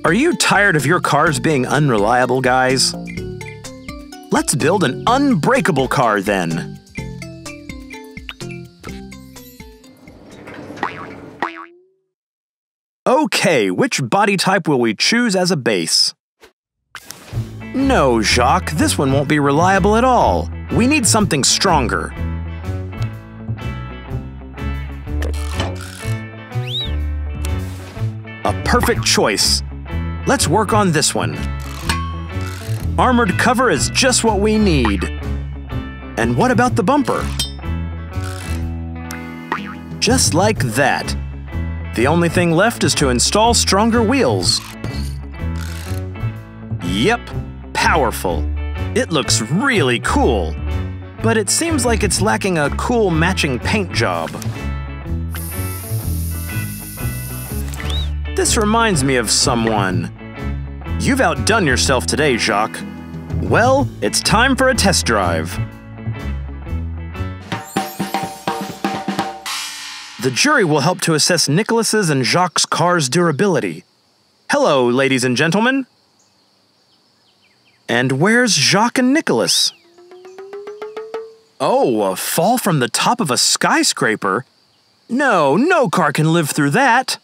Are you tired of your cars being unreliable, guys? Let's build an unbreakable car then. Okay, which body type will we choose as a base? No, Jacques, this one won't be reliable at all. We need something stronger. A perfect choice. Let's work on this one. Armored cover is just what we need. And what about the bumper? Just like that. The only thing left is to install stronger wheels. Yep, powerful. It looks really cool. But it seems like it's lacking a cool matching paint job. This reminds me of someone. You've outdone yourself today, Jacques. Well, it's time for a test drive. The jury will help to assess Nicholas's and Jacques' car's durability. Hello, ladies and gentlemen. And where's Jacques and Nicholas? Oh, a fall from the top of a skyscraper? No, no car can live through that.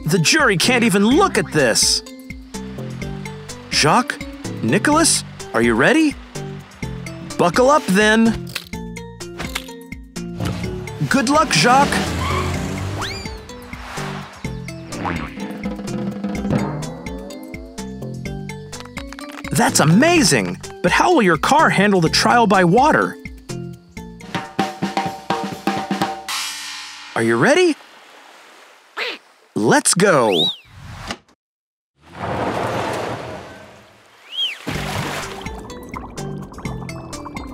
The jury can't even look at this. Jacques, Nicholas, are you ready? Buckle up then. Good luck, Jacques. That's amazing! But how will your car handle the trial by water? Are you ready? Let's go!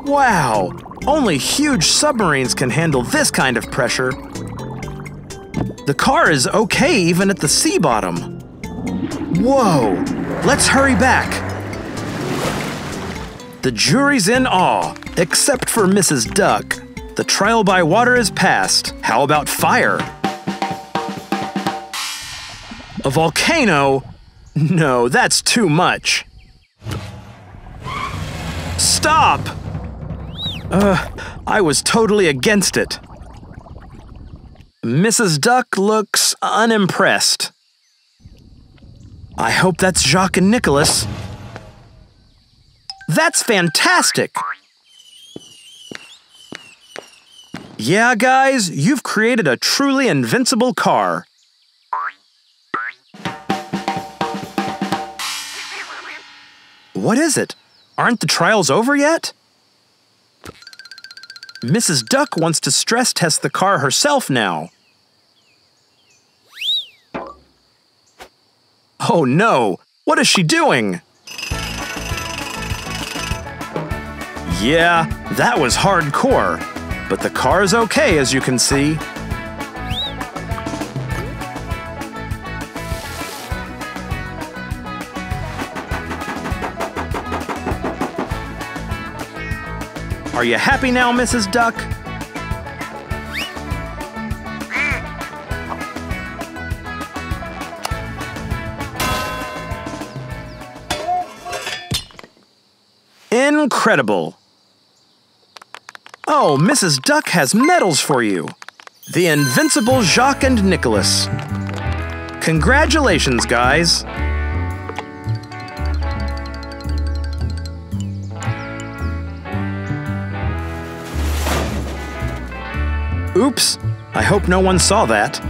Wow! Only huge submarines can handle this kind of pressure. The car is okay even at the sea bottom. Whoa! Let's hurry back. The jury's in awe, except for Mrs. Duck. The trial by water is passed. How about fire? A volcano? No, that's too much. Stop! I was totally against it. Mrs. Duck looks unimpressed. I hope that's Jacques and Nicholas. That's fantastic! Yeah, guys, you've created a truly invincible car. What is it? Aren't the trials over yet? Mrs. Duck wants to stress test the car herself now. Oh no! What is she doing? Yeah, that was hardcore, but the car's okay, as you can see. Are you happy now, Mrs. Duck? Incredible! Oh, Mrs. Duck has medals for you. The invincible Jacques and Nicholas. Congratulations, guys. Oops, I hope no one saw that.